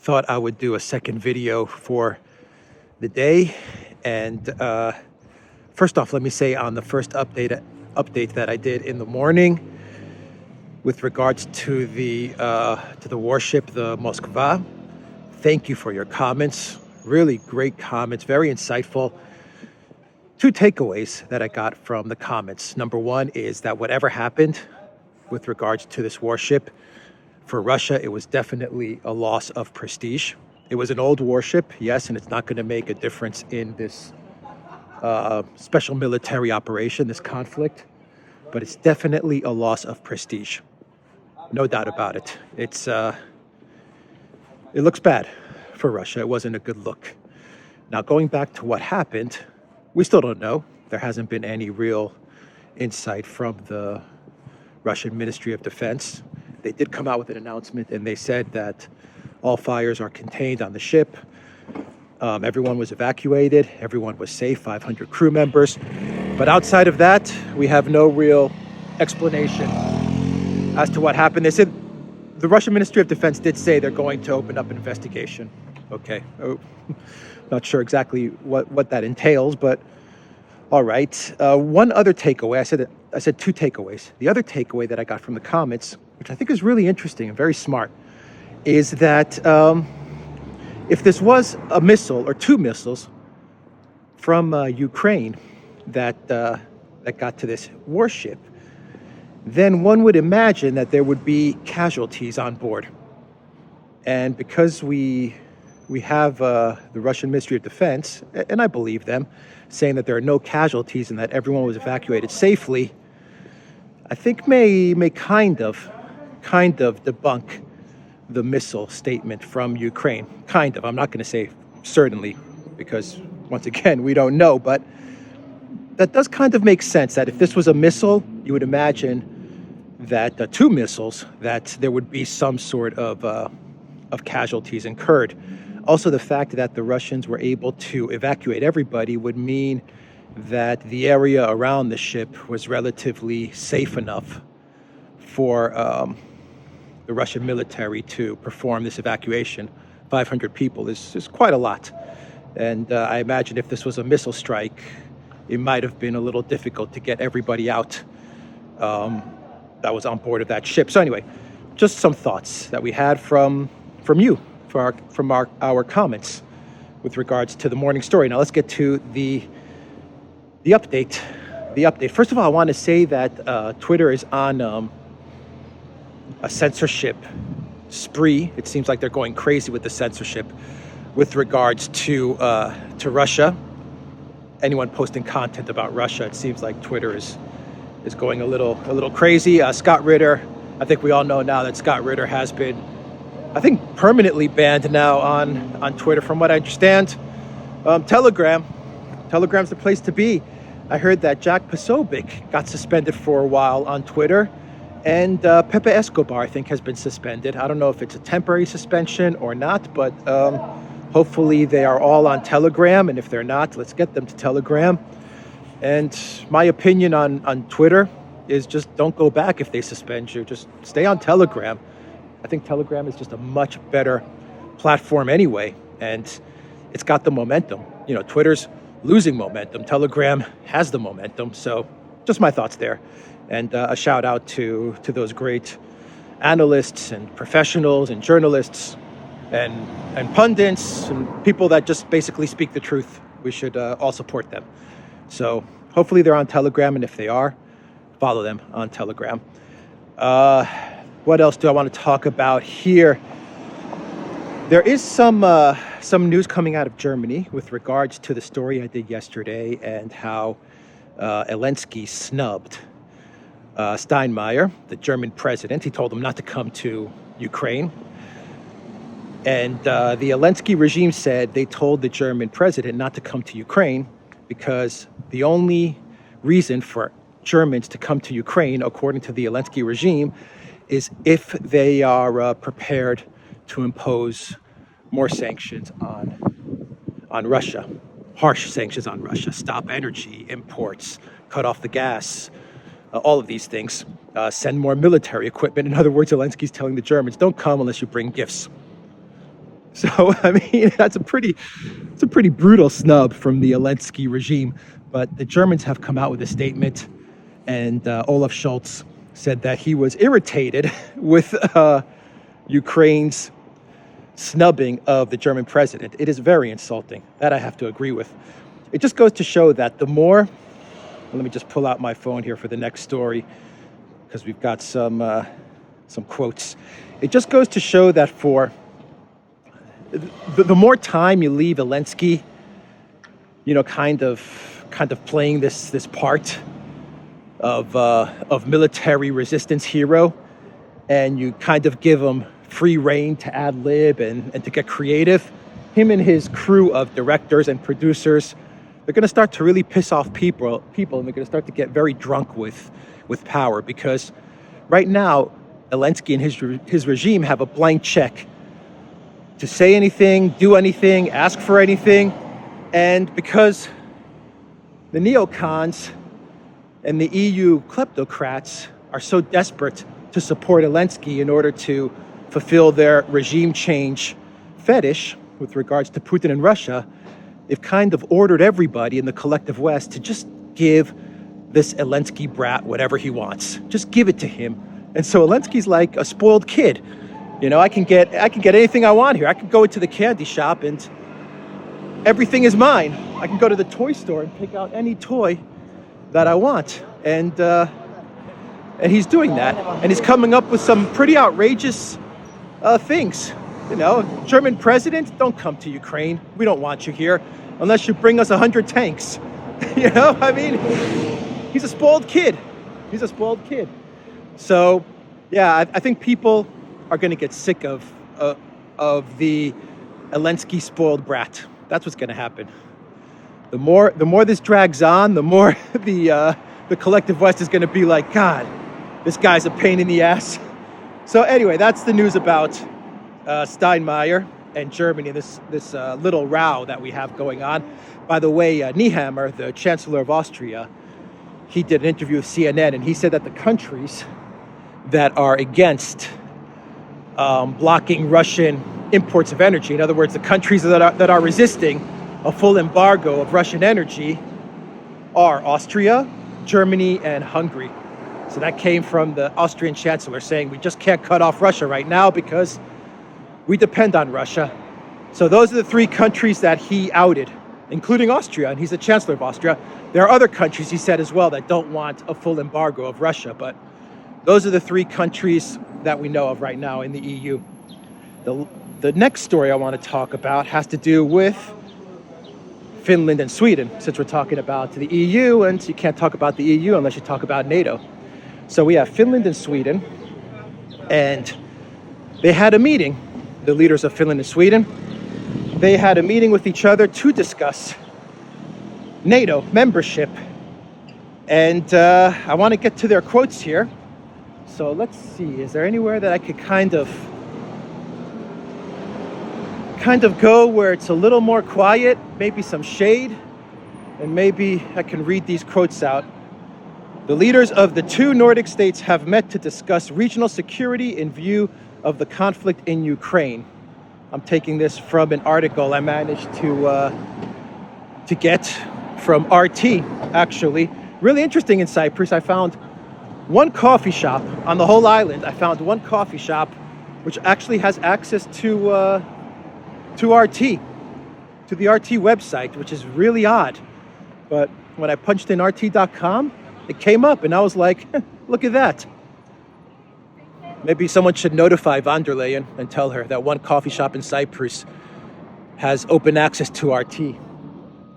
thought I would do a second video for the day. And first off, let me say on the first update that I did in the morning with regards to the warship, the Moskva. Thank you for your comments. Really great comments, very insightful. Two takeaways that I got from the comments. Number one is that whatever happened with regards to this warship, for Russia, it was definitely a loss of prestige. It was an old warship, yes, and it's not going to make a difference in this special military operation, this conflict, but it's definitely a loss of prestige. No doubt about it. It looks bad for Russia. It wasn't a good look. Now, going back to what happened, we still don't know. There hasn't been any real insight from the Russian Ministry of Defense. They did come out with an announcement and they said that all fires are contained on the ship. Everyone was evacuated. Everyone was safe, 500 crew members. But outside of that, we have no real explanation as to what happened. They said the Russian Ministry of Defense did say they're going to open up an investigation. Okay. Not sure exactly what that entails, but all right. One other takeaway, I said two takeaways. The other takeaway that I got from the comments, which I think is really interesting and very smart, is that if this was a missile or two missiles from Ukraine that got to this warship, then one would imagine that there would be casualties on board. And because we have the Russian Ministry of Defense, and I believe them, saying that there are no casualties and that everyone was evacuated safely, I think may kind of debunk the missile statement from Ukraine. Kind of. I'm not going to say certainly, because once again, we don't know, but that does kind of make sense that if this was a missile, you would imagine that two missiles, that there would be some sort of casualties incurred. Also, the fact that the Russians were able to evacuate everybody would mean that the area around the ship was relatively safe enough for the Russian military to perform this evacuation. 500 people is quite a lot. And I imagine if this was a missile strike, it might have been a little difficult to get everybody out that was on board of that ship. So anyway, just some thoughts that we had from you, from our comments with regards to the morning story. Now let's get to the update. The update. First of all, I want to say that Twitter is on a censorship spree. It seems like they're going crazy with the censorship with regards to Russia. Anyone posting content about Russia, it seems like Twitter is going a little crazy. Scott Ritter, I think we all know now that Scott Ritter has been, I think, permanently banned now on Twitter, from what I understand. Telegram. Telegram's the place to be. I heard that Jack Posobiec got suspended for a while on Twitter, and Pepe Escobar, I think, has been suspended. I don't know if it's a temporary suspension or not, but hopefully they are all on Telegram, and if they're not, let's get them to Telegram. And my opinion on Twitter is just don't go back if they suspend you. Just stay on Telegram. I think Telegram is just a much better platform anyway, and it's got the momentum. You know, Twitter's losing momentum. Telegram has the momentum. So just my thoughts there. And a shout out to those great analysts and professionals and journalists and pundits and people that just basically speak the truth. We should all support them. So hopefully they're on Telegram, and if they are, follow them on Telegram. What else do I want to talk about here? There is some news coming out of Germany with regards to the story I did yesterday and how Zelensky snubbed Steinmeier, the German president. He told him not to come to Ukraine. And the Zelensky regime said they told the German president not to come to Ukraine because the only reason for Germans to come to Ukraine, according to the Zelensky regime, is if they are prepared to impose more sanctions on Russia, harsh sanctions on Russia, stop energy imports, cut off the gas, all of these things, send more military equipment. In other words, Zelensky's telling the Germans, don't come unless you bring gifts. So, I mean, it's a pretty brutal snub from the Zelensky regime. But the Germans have come out with a statement, and Olaf Scholz said that he was irritated with Ukraine's snubbing of the German president. It is very insulting. That I have to agree with. It just goes to show that the more, let me just pull out my phone here for the next story, because we've got some quotes. It just goes to show that for the more time you leave Zelensky, you know, kind of playing this part of military resistance hero, and you kind of give him free reign to ad lib and to get creative, him and his crew of directors and producers, they're going to start to really piss off people, and they're going to start to get very drunk with power, because right now Zelensky and his regime have a blank check to say anything, do anything, ask for anything. And because the neocons and the EU kleptocrats are so desperate to support Zelensky in order to fulfill their regime change fetish with regards to Putin and Russia, they've kind of ordered everybody in the collective West to just give this Zelensky brat whatever he wants. Just give it to him. And so Zelensky's like a spoiled kid. You know, I can get anything I want here. I can go into the candy shop and everything is mine. I can go to the toy store and pick out any toy that I want. And he's doing that. And he's coming up with some pretty outrageous things. You know, German president, don't come to Ukraine. We don't want you here unless you bring us 100 tanks. You know, I mean, he's a spoiled kid. He's a spoiled kid. So, yeah, I think people are going to get sick of the Zelensky spoiled brat. That's what's going to happen. The more this drags on, the more the collective West is going to be like, God, this guy's a pain in the ass. So anyway, that's the news about Steinmeier and Germany. This little row that we have going on. By the way, Nehammer, the Chancellor of Austria, he did an interview with CNN, and he said that the countries that are against blocking Russian imports of energy, in other words, the countries that are resisting a full embargo of Russian energy, are Austria, Germany, and Hungary. So that came from the Austrian Chancellor saying we just can't cut off Russia right now because we depend on Russia. So those are the three countries that he outed, including Austria, and he's the Chancellor of Austria. There are other countries, he said as well, that don't want a full embargo of Russia, but those are the three countries that we know of right now in the EU. The next story I want to talk about has to do with Finland and Sweden, since we're talking about the EU, and you can't talk about the EU unless you talk about NATO. So we have Finland and Sweden, and they had a meeting, the leaders of Finland and Sweden. They had a meeting with each other to discuss NATO membership. And I want to get to their quotes here. So let's see, is there anywhere that I could kind of go where it's a little more quiet, maybe some shade, and maybe I can read these quotes out. The leaders of the two Nordic states have met to discuss regional security in view of the conflict in Ukraine. I'm taking this from an article I managed to get from RT, actually. Really interesting in Cyprus. I found one coffee shop on the whole island. I found one coffee shop which actually has access to RT, to the RT website, which is really odd. But when I punched in RT.com, it came up and I was like, look at that. Maybe someone should notify von der Leyen and tell her that one coffee shop in Cyprus has open access to RT.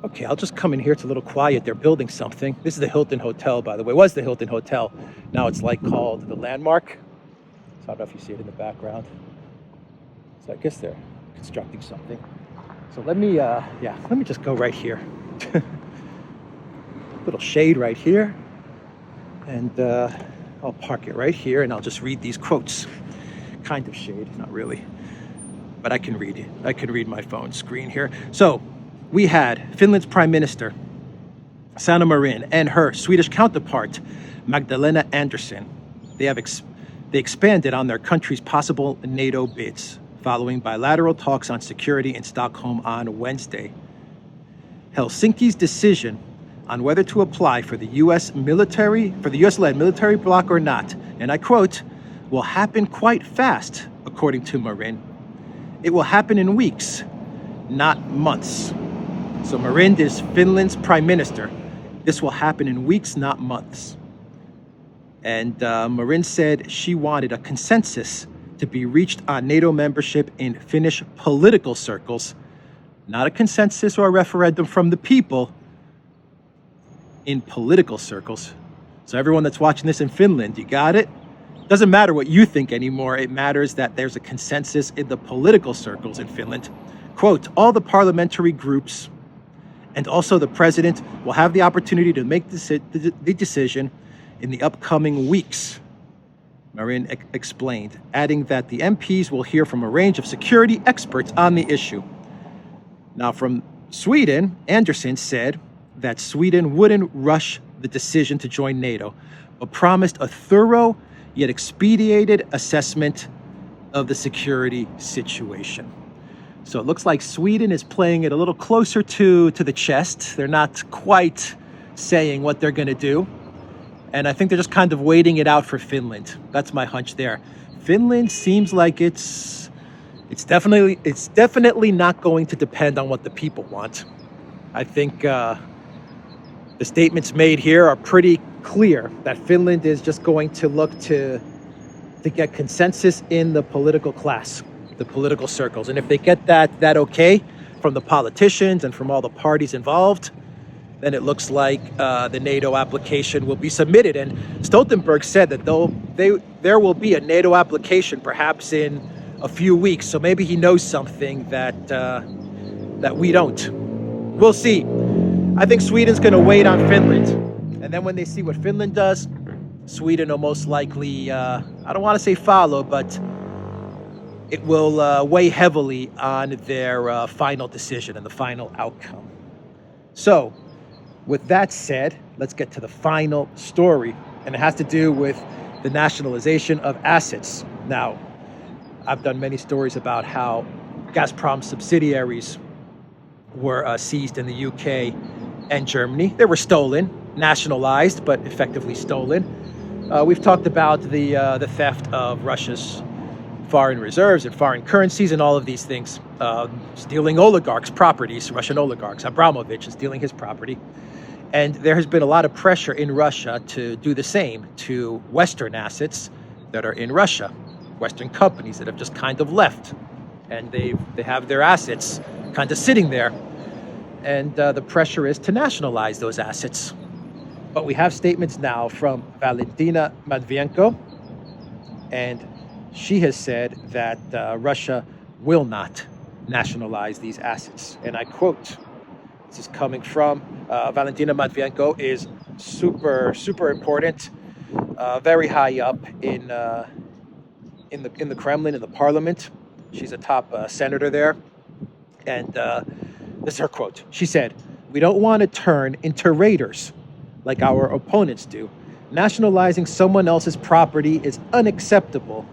Okay, I'll just come in here. It's a little quiet. They're building something. This is the Hilton Hotel, by the way. It was the Hilton Hotel. Now it's like called the Landmark. So I don't know if you see it in the background. So I guess they're constructing something. So let me just go right here. Little shade right here. And I'll park it right here and I'll just read these quotes. Kind of shade, not really. But I can read it. I can read my phone screen here. So we had Finland's Prime Minister, Sanna Marin, and her Swedish counterpart, Magdalena Andersson. They expanded on their country's possible NATO bids following bilateral talks on security in Stockholm on Wednesday. Helsinki's decision on whether to apply for the US-led military bloc or not, and I quote, will happen quite fast, according to Marin. It will happen in weeks, not months. So Marin is Finland's prime minister. This will happen in weeks, not months. And Marin said she wanted a consensus to be reached on NATO membership in Finnish political circles, not a consensus or a referendum from the people, in political circles. So everyone that's watching this in Finland, you got it? Doesn't matter what you think anymore. It matters that there's a consensus in the political circles in Finland. Quote, all the parliamentary groups and also the president will have the opportunity to make the decision in the upcoming weeks, Marin explained, adding that the MPs will hear from a range of security experts on the issue. Now from Sweden, Andersson said that Sweden wouldn't rush the decision to join NATO, but promised a thorough yet expedited assessment of the security situation. So it looks like Sweden is playing it a little closer to the chest. They're not quite saying what they're going to do. And I think they're just kind of waiting it out for Finland. That's my hunch there. Finland seems like it's definitely not going to depend on what the people want. I think the statements made here are pretty clear that Finland is just going to look to get consensus in the political class, the political circles. And if they get that okay from the politicians and from all the parties involved, then it looks like the NATO application will be submitted. And Stoltenberg said that there will be a NATO application perhaps in a few weeks. So maybe he knows something that we don't. We'll see. I think Sweden's going to wait on Finland. And then when they see what Finland does, Sweden will most likely, I don't want to say follow, but it will weigh heavily on their final decision and the final outcome. So, with that said, let's get to the final story. And it has to do with the nationalization of assets. Now, I've done many stories about how Gazprom subsidiaries were seized in the UK and Germany. They were stolen, nationalized, but effectively stolen. We've talked about the theft of Russia's foreign reserves and foreign currencies and all of these things. Stealing oligarchs' properties, Russian oligarchs. Abramovich is stealing his property. And there has been a lot of pressure in Russia to do the same to Western assets that are in Russia, Western companies that have just kind of left. And they have their assets kind of sitting there. And the pressure is to nationalize those assets. But we have statements now from Valentina Matvienko, and she has said that Russia will not nationalize these assets. And I quote, this is coming from Valentina Matvienko, is super important, very high up in the Kremlin, in the parliament. She's a top senator there. And this is her quote. She said, "We don't want to turn into raiders like our opponents do. Nationalizing someone else's property is unacceptable."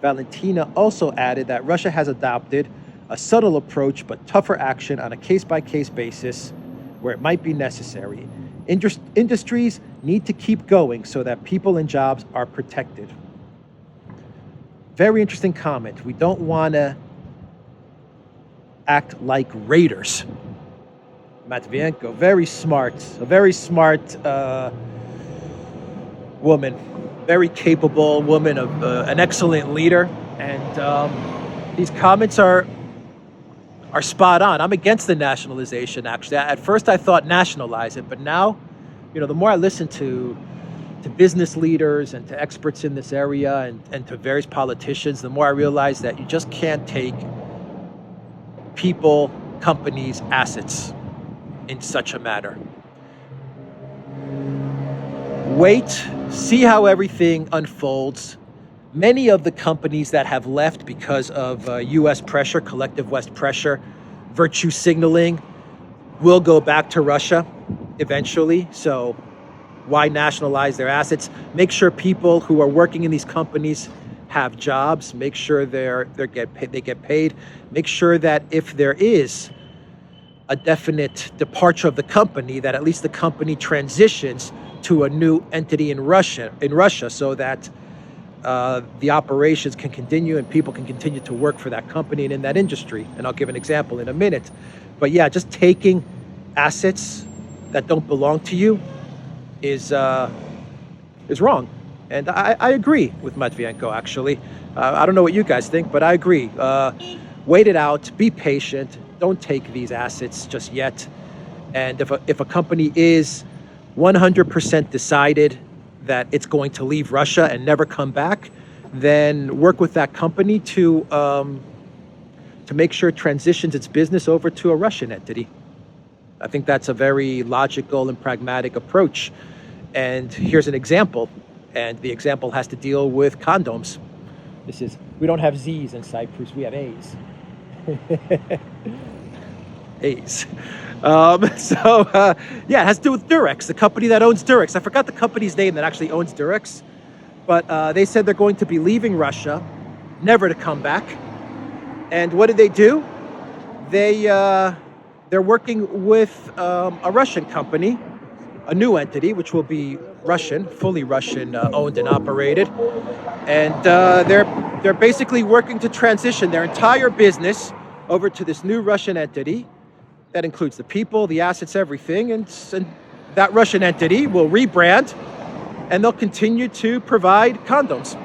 Valentina also added that Russia has adopted a subtle approach but tougher action on a case-by-case basis where it might be necessary. Industries need to keep going so that people and jobs are protected. Very interesting comment. We don't want to act like raiders. Matvienko, a very smart woman, very capable woman, of an excellent leader, and these comments are spot on. I'm against the nationalization, actually. At first I thought nationalize it, but now, the more I listen to business leaders and to experts in this area and to various politicians, the more I realize that you just can't take people, companies, assets in such a manner. Wait, see how everything unfolds. Many of the companies that have left because of U.S. pressure, collective West pressure, virtue signaling, will go back to Russia eventually. So why nationalize their assets? Make sure people who are working in these companies have jobs, make sure they get paid, make sure that if there is a definite departure of the company, that at least the company transitions to a new entity in Russia, so that the operations can continue and people can continue to work for that company and in that industry. And I'll give an example in a minute. But yeah, just taking assets that don't belong to you is wrong. And I agree with Matvienko, actually. I don't know what you guys think, but I agree. Wait it out, be patient, don't take these assets just yet. And if a company is 100% decided that it's going to leave Russia and never come back, then work with that company to make sure it transitions its business over to a Russian entity. I think that's a very logical and pragmatic approach. And here's an example. And the example has to deal with condoms. We don't have Z's in Cyprus, we have A's. A's. Yeah, it has to do with Durex, the company that owns Durex. I forgot the company's name that actually owns Durex. But they said they're going to be leaving Russia, never to come back. And what did they do? They're working with a Russian company, a new entity, which will be Russian, fully Russian owned and operated. And they're basically working to transition their entire business over to this new Russian entity. That includes the people, the assets, everything. And that Russian entity will rebrand and they'll continue to provide condoms.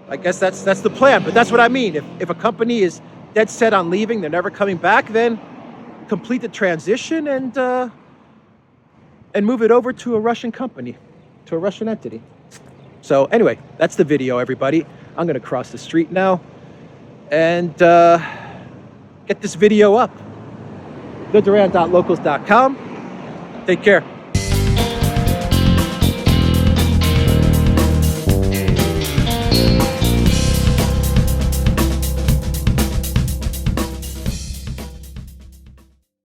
I guess that's the plan, but that's what I mean. If a company is dead set on leaving, they're never coming back, then complete the transition and move it over to a Russian company, to a Russian entity. So anyway, that's the video, everybody. I'm gonna cross the street now and get this video up. theduran.locals.com. Take care.